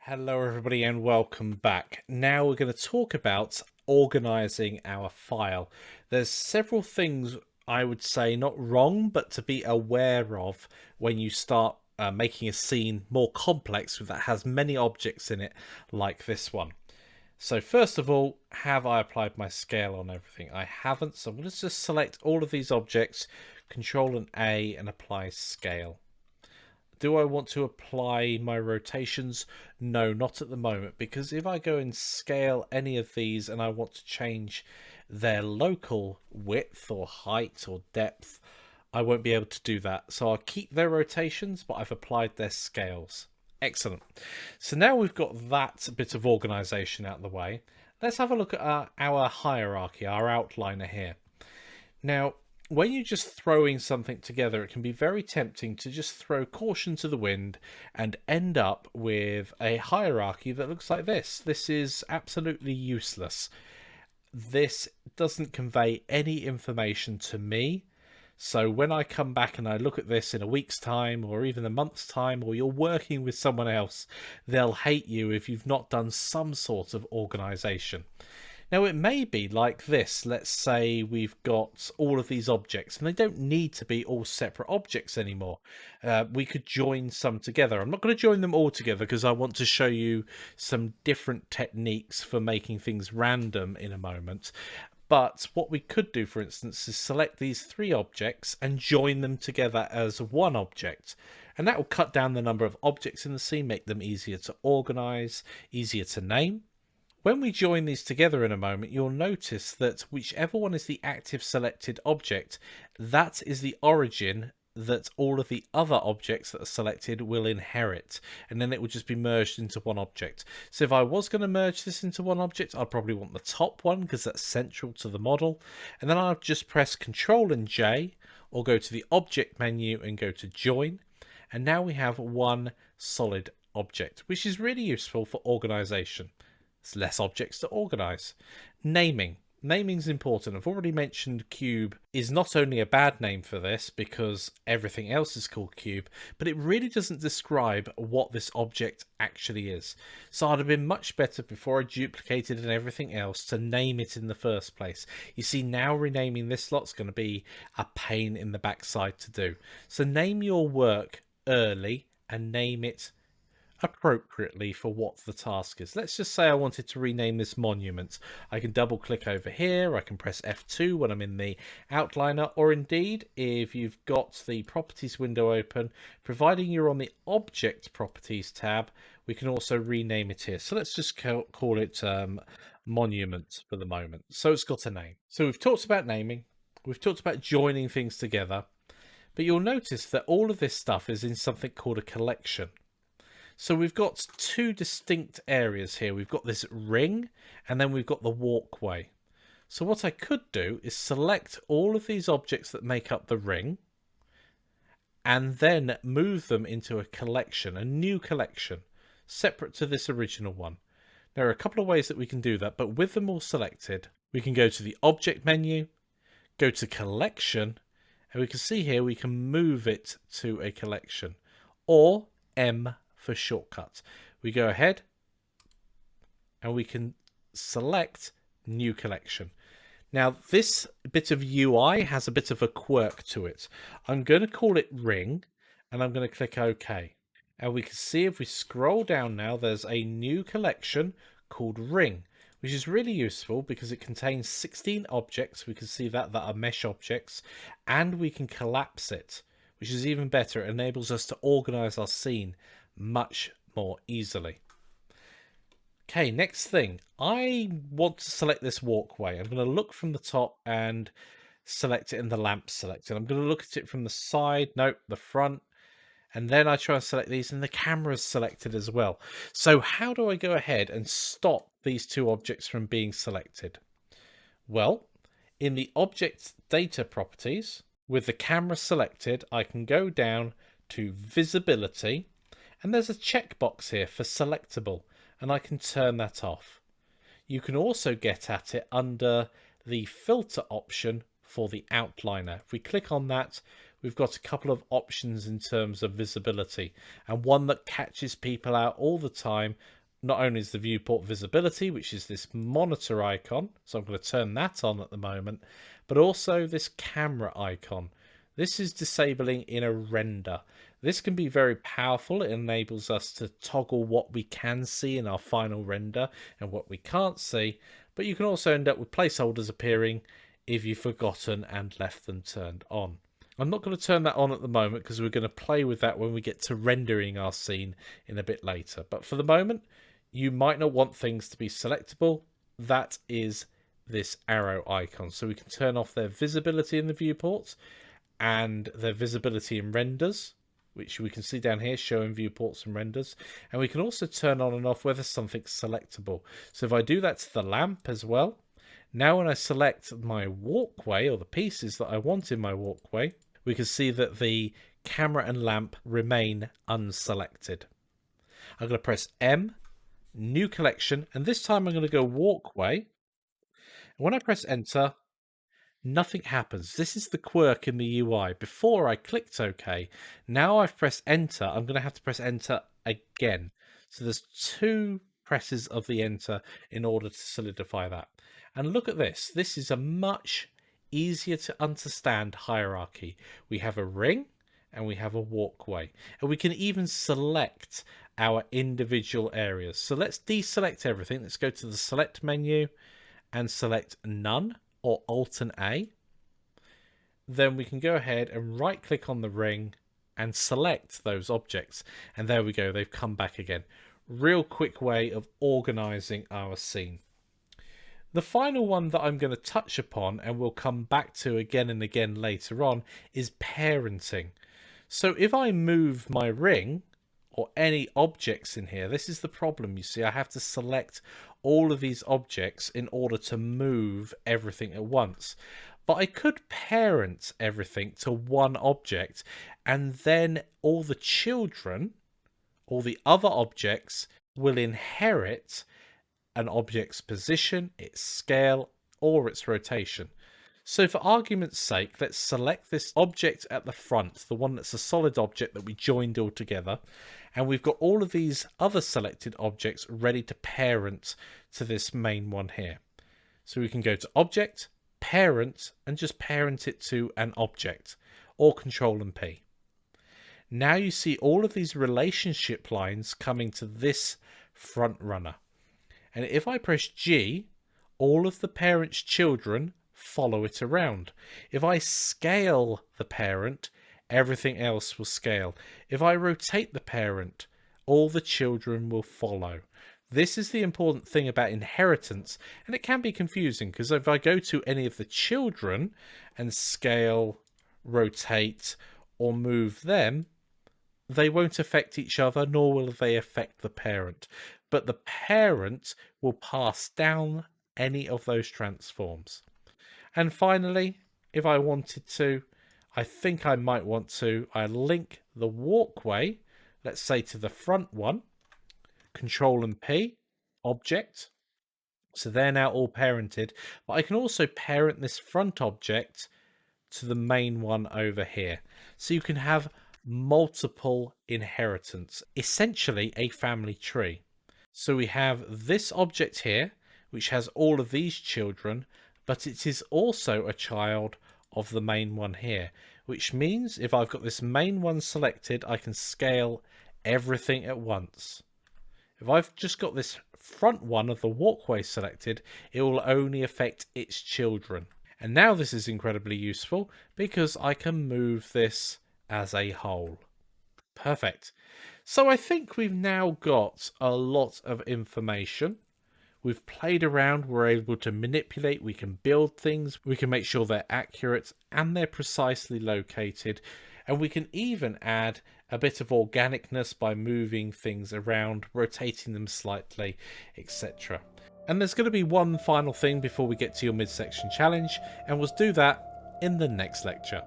Hello everybody and welcome back. Now we're going to talk about organizing our file. There's several things I would say not wrong, but to be aware of when you start making a scene more complex that has many objects in it like this one. So first of all, have I applied my scale on everything? I haven't, so I'm going to just select all of these objects, Control and A, and apply scale. Do I want to apply my rotations? No, not at the moment, because if I go and scale any of these and I want to change their local width or height or depth, I won't be able to do that. So I'll keep their rotations, but I've applied their scales. Excellent. So now we've got that bit of organization out of the way. Let's have a look at our hierarchy, our outliner here. Now, when you're just throwing something together, it can be very tempting to just throw caution to the wind and end up with a hierarchy that looks like this. This is absolutely useless. This doesn't convey any information to me. So when I come back and I look at this in a week's time or even a month's time, or you're working with someone else, they'll hate you if you've not done some sort of organization. Now, it may be like this. Let's say we've got all of these objects, and they don't need to be all separate objects anymore. We could join some together. I'm not going to join them all together because I want to show you some different techniques for making things random in a moment. But what we could do, for instance, is select these three objects and join them together as one object. And that will cut down the number of objects in the scene, make them easier to organize, easier to name. When we join these together in a moment, you'll notice that whichever one is the active selected object, that is the origin that all of the other objects that are selected will inherit, and then it will just be merged into one object. So if I was going to merge this into one object, I'd probably want the top one because that's central to the model, and then I'll just press Control and J, or go to the object menu and go to join, and now we have one solid object, which is really useful for organization. It's less objects to organize. Naming. Naming's important. I've already mentioned cube is not only a bad name for this because everything else is called cube, but it really doesn't describe what this object actually is. So I'd have been much better before I duplicated and everything else to name it in the first place. You see, now renaming this lot's going to be a pain in the backside to do. So name your work early and name it appropriately for what the task is. Let's just say I wanted to rename this monument. I can double click over here, I can press F2 when I'm in the outliner, or indeed if you've got the properties window open, providing you're on the object properties tab, we can also rename it here. So let's just call it monument for the moment. So it's got a name. So we've talked about naming, we've talked about joining things together, but you'll notice that all of this stuff is in something called a collection. So we've got two distinct areas here. We've got this ring and then we've got the walkway. So what I could do is select all of these objects that make up the ring and then move them into a collection, a new collection, separate to this original one. There are a couple of ways that we can do that, but with them all selected, we can go to the object menu, go to collection, and we can see here we can move it to a collection, or M for shortcut. We go ahead and we can select new collection. Now this bit of UI has a bit of a quirk to it. I'm going to call it ring and I'm going to click OK. And we can see if we scroll down now, there's a new collection called ring, which is really useful because it contains 16 objects. We can see that are mesh objects, and we can collapse it, which is even better. It enables us to organize our scene much more easily. Okay, next thing, I want to select this walkway. I'm going to look from the top and select it in the lamp selected. I'm going to look at it from the side, nope, the front, and then I try and select these, and the camera's selected as well. So how do I go ahead and stop these two objects from being selected? Well, in the object data properties, with the camera selected, I can go down to visibility, and there's a checkbox here for selectable, and I can turn that off. You can also get at it under the filter option for the outliner. If we click on that, we've got a couple of options in terms of visibility, and one that catches people out all the time. Not only is the viewport visibility, which is this monitor icon, so I'm going to turn that on at the moment, but also this camera icon. This is disabling in a render. This can be very powerful. It enables us to toggle what we can see in our final render and what we can't see, but you can also end up with placeholders appearing if you've forgotten and left them turned on. I'm not going to turn that on at the moment because we're going to play with that when we get to rendering our scene in a bit later. But for the moment, you might not want things to be selectable. That is this arrow icon. So we can turn off their visibility in the viewports and their visibility in renders, which we can see down here showing viewports and renders. And we can also turn on and off whether something's selectable. So if I do that to the lamp as well, now when I select my walkway or the pieces that I want in my walkway, we can see that the camera and lamp remain unselected. I'm going to press M, new collection, and this time I'm going to go walkway. And when I press enter, nothing happens. This is the quirk in the UI. Before I clicked OK. Now I've pressed enter. I'm going to have to press enter again. So there's 2 presses of the enter in order to solidify that. And look at this. This is a much easier to understand hierarchy. We have a ring and we have a walkway. And we can even select our individual areas. So let's deselect everything. Let's go to the select menu and select none, or Alt and A. Then we can go ahead and right click on the ring and select those objects. And there we go, they've come back again. Real quick way of organizing our scene. The final one that I'm going to touch upon and we'll come back to again and again later on is parenting. So if I move my ring or any objects in here, this is the problem. You see, I have to select all of these objects in order to move everything at once. But I could parent everything to one object, and then all the children, all the other objects, will inherit an object's position, its scale, or its rotation. So for argument's sake, let's select this object at the front, the one that's a solid object that we joined all together. And we've got all of these other selected objects ready to parent to this main one here. So we can go to Object, Parent, and just parent it to an object, or Control and P. Now you see all of these relationship lines coming to this front runner. And if I press G, all of the parent's children follow it around. If I scale the parent, everything else will scale. If I rotate the parent, all the children will follow. This is the important thing about inheritance, and it can be confusing because if I go to any of the children and scale, rotate, or move them, they won't affect each other, nor will they affect the parent. But the parent will pass down any of those transforms. And finally, if I wanted to, I think I might want to, I link the walkway, let's say to the front one, Control and P, Object. So they're now all parented, but I can also parent this front object to the main one over here. So you can have multiple inheritance, essentially a family tree. So we have this object here, which has all of these children, but it is also a child of the main one here, which means if I've got this main one selected, I can scale everything at once. If I've just got this front one of the walkway selected, it will only affect its children. And now this is incredibly useful because I can move this as a whole. Perfect. So I think we've now got a lot of information. We've played around, we're able to manipulate, we can build things, we can make sure they're accurate and they're precisely located. And we can even add a bit of organicness by moving things around, rotating them slightly, etc. And there's going to be one final thing before we get to your midsection challenge, and we'll do that in the next lecture.